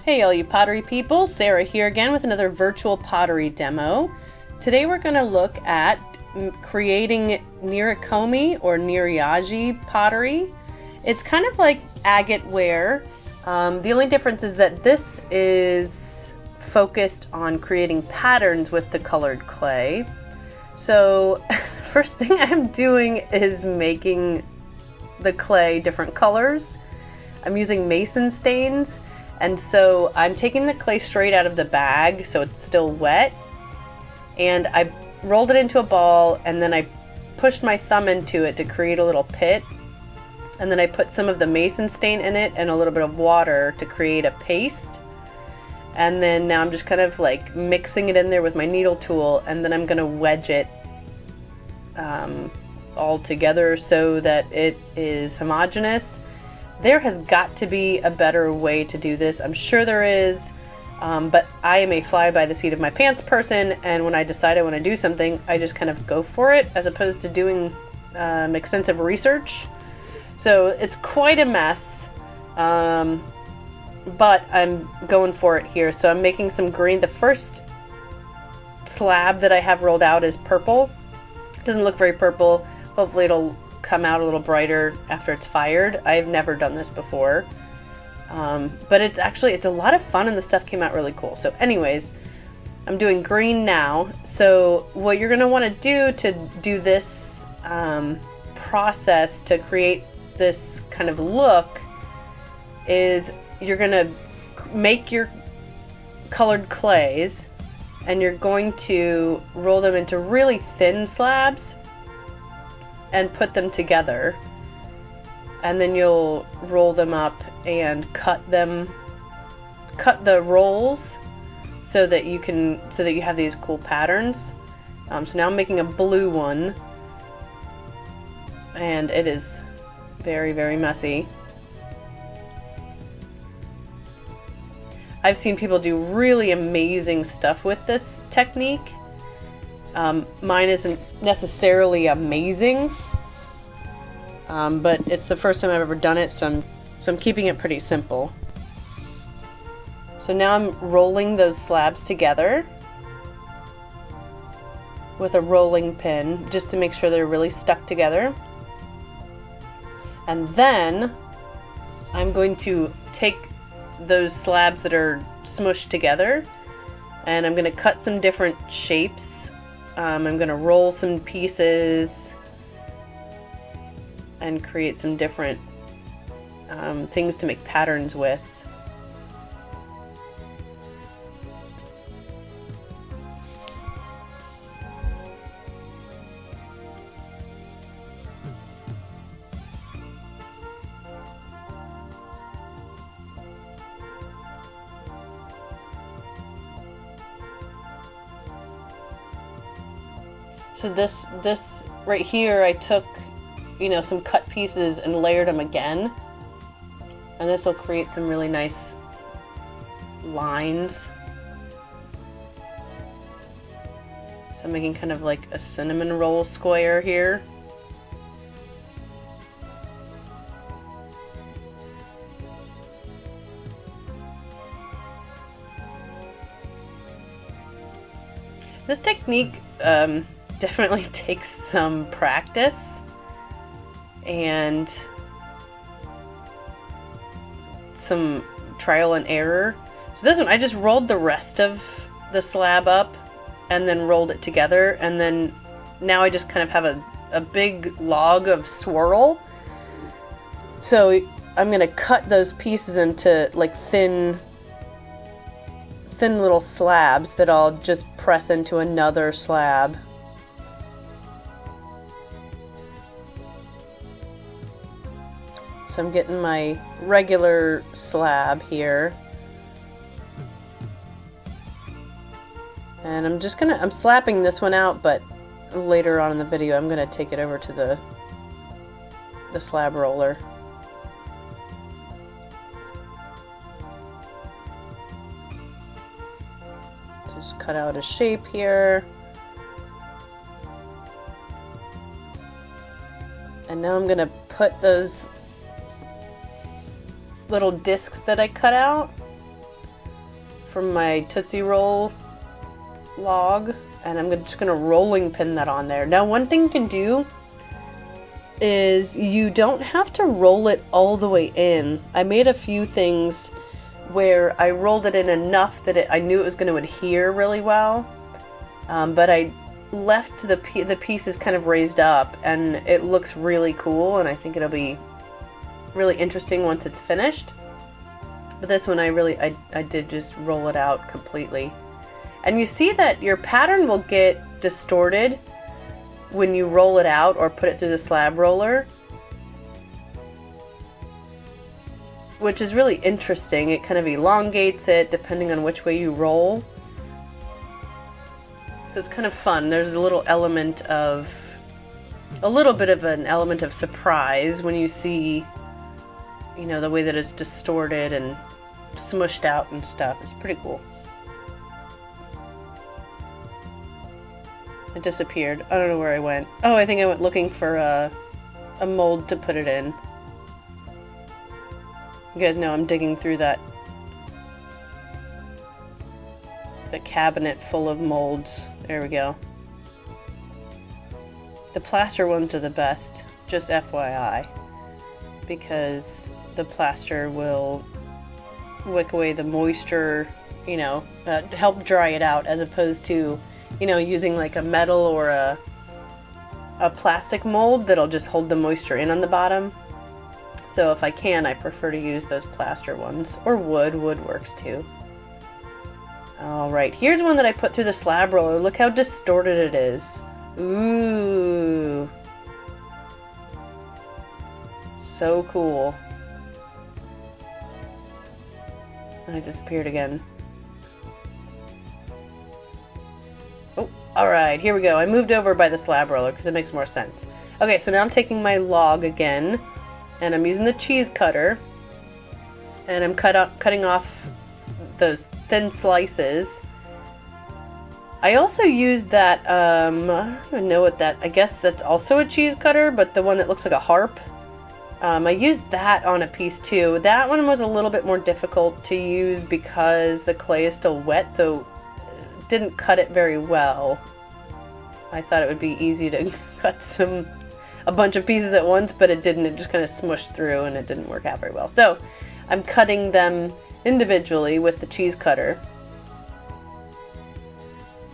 Hey all you pottery people, Sarah here again with another virtual pottery demo. Today we're going to look at creating Nerikomi or Neryaji pottery. It's kind of like agate ware. The only difference is that this is focused on creating patterns with the colored clay. So first thing I'm doing is making the clay different colors. I'm using mason stains. And so I'm taking the clay straight out of the bag so it's still wet, and I rolled it into a ball, and then I pushed my thumb into it to create a little pit, and then I put some of the mason stain in it and a little bit of water to create a paste. And then now I'm just kind of like mixing it in there with my needle tool, and then I'm going to wedge it all together so that it is homogeneous. There has got to be a better way to do this. I'm sure there is, but I am a fly by the seat of my pants person, and when I decide I want to do something, I just kind of go for it as opposed to doing extensive research. So it's quite a mess, but I'm going for it here. So I'm making some green. The first slab that I have rolled out is purple. It doesn't look very purple. Hopefully it'll come out a little brighter after it's fired. I've never done this before, but it's a lot of fun, and the stuff came out really cool. So anyways, I'm doing green now. So what you're going to want to do this process to create this kind of look is you're going to make your colored clays, and you're going to roll them into really thin slabs and put them together, and then you'll roll them up and cut the rolls so that you have these cool patterns. So now I'm making a blue one, and it is very, very messy. I've seen people do really amazing stuff with this technique. Mine isn't necessarily amazing, but it's the first time I've ever done it, so I'm keeping it pretty simple. So now I'm rolling those slabs together with a rolling pin just to make sure they're really stuck together. And then I'm going to take those slabs that are smushed together, and I'm going to cut some different shapes. I'm going to roll some pieces and create some different things to make patterns with. So this right here, I took, some cut pieces and layered them again, and this will create some really nice lines. So I'm making kind of like a cinnamon roll square here. This technique definitely takes some practice and some trial and error. So this one, I just rolled the rest of the slab up and then rolled it together, and then now I just kind of have a big log of swirl. So I'm going to cut those pieces into like thin little slabs that I'll just press into another slab. So I'm getting my regular slab here, and I'm slapping this one out, but later on in the video I'm gonna take it over to the slab roller. So just cut out a shape here. And now I'm gonna put those little discs that I cut out from my Tootsie Roll log, and I'm just gonna rolling pin that on there. Now, one thing you can do is you don't have to roll it all the way in. I made a few things where I rolled it in enough that I knew it was going to adhere really well, but I left the pieces kind of raised up, and it looks really cool, and I think it'll be really interesting once it's finished. But this one I did just roll it out completely. And you see that your pattern will get distorted when you roll it out or put it through the slab roller, which is really interesting. It kind of elongates it depending on which way you roll. So it's kind of fun. There's a little bit of an element of surprise when you see, you know, the way that it's distorted and smushed out and stuff. It's pretty cool. It disappeared. I don't know where I went. Oh, I think I went looking for a mold to put it in. You guys know I'm digging through the cabinet full of molds. There we go. The plaster ones are the best, just FYI, because the plaster will wick away the moisture, you know, help dry it out, as opposed to, you know, using like a metal or a plastic mold that'll just hold the moisture in on the bottom. So if I can, I prefer to use those plaster ones, or wood. Wood works too. Alright, here's one that I put through the slab roller. Look how distorted it is. Ooh. So cool. And it disappeared again. Oh, alright, here we go. I moved over by the slab roller because it makes more sense. Okay, so now I'm taking my log again, and I'm using the cheese cutter, and I'm cutting off those thin slices. I also used that, I don't even know what that, I guess that's also a cheese cutter, but the one that looks like a harp. I used that on a piece too. That one was a little bit more difficult to use because the clay is still wet, so it didn't cut it very well. I thought it would be easy to cut a bunch of pieces at once, but it didn't. It just kind of smushed through and it didn't work out very well. So I'm cutting them individually with the cheese cutter.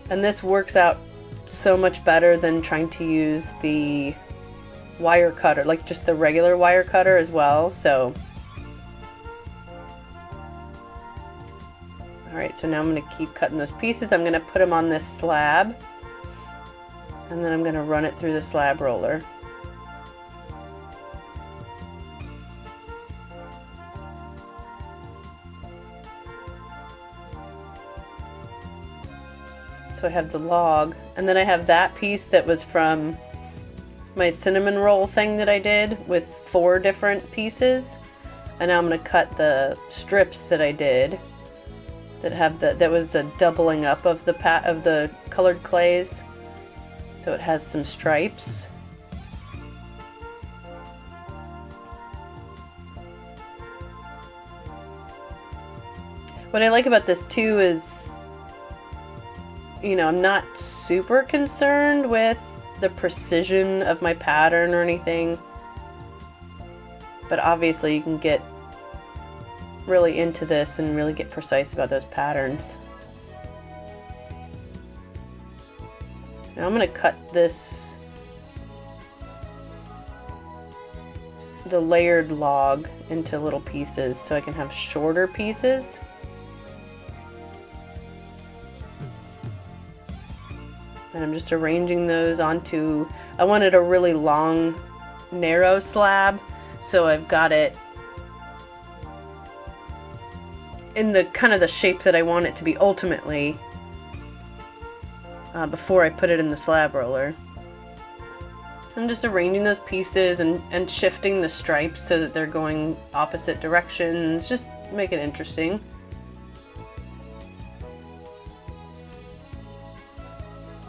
And this works out so much better than trying to use the wire cutter, like just the regular wire cutter as well. So, alright, so now I'm going to keep cutting those pieces. I'm going to put them on this slab, and then I'm going to run it through the slab roller. So I have the log, and then I have that piece that was from my cinnamon roll thing that I did with 4 different pieces. And now I'm going to cut the strips that I did that was a doubling up of the colored clays, so it has some stripes. What I like about this too is, you know, I'm not super concerned with the precision of my pattern or anything, but obviously you can get really into this and really get precise about those patterns. Now I'm going to cut the layered log into little pieces so I can have shorter pieces. And I'm just arranging those onto, I wanted a really long, narrow slab, so I've got it in the kind of the shape that I want it to be ultimately before I put it in the slab roller. I'm just arranging those pieces and shifting the stripes so that they're going opposite directions, just make it interesting.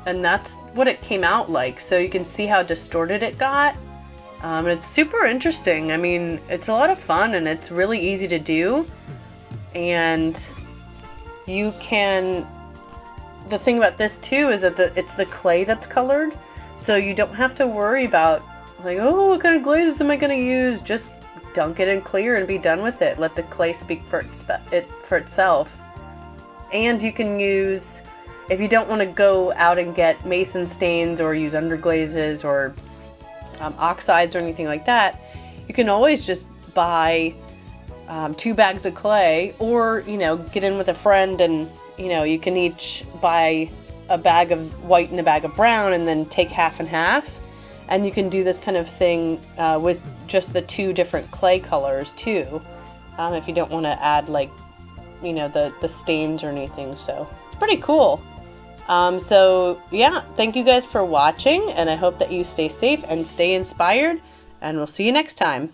And that's what it came out like, so you can see how distorted it got. It's super interesting. I mean, it's a lot of fun and it's really easy to do. And you can, the thing about this too is that it's the clay that's colored, so you don't have to worry about like, oh, what kind of glazes am I going to use? Just dunk it in clear and be done with it. Let the clay speak for itself. And you can use, if you don't want to go out and get mason stains or use underglazes or oxides or anything like that, you can always just buy 2 bags of clay, or get in with a friend and you can each buy a bag of white and a bag of brown and then take half and half, and you can do this kind of thing with just the 2 different clay colors too, if you don't want to add like the stains or anything. So it's pretty cool. So yeah, thank you guys for watching, and I hope that you stay safe and stay inspired, and we'll see you next time.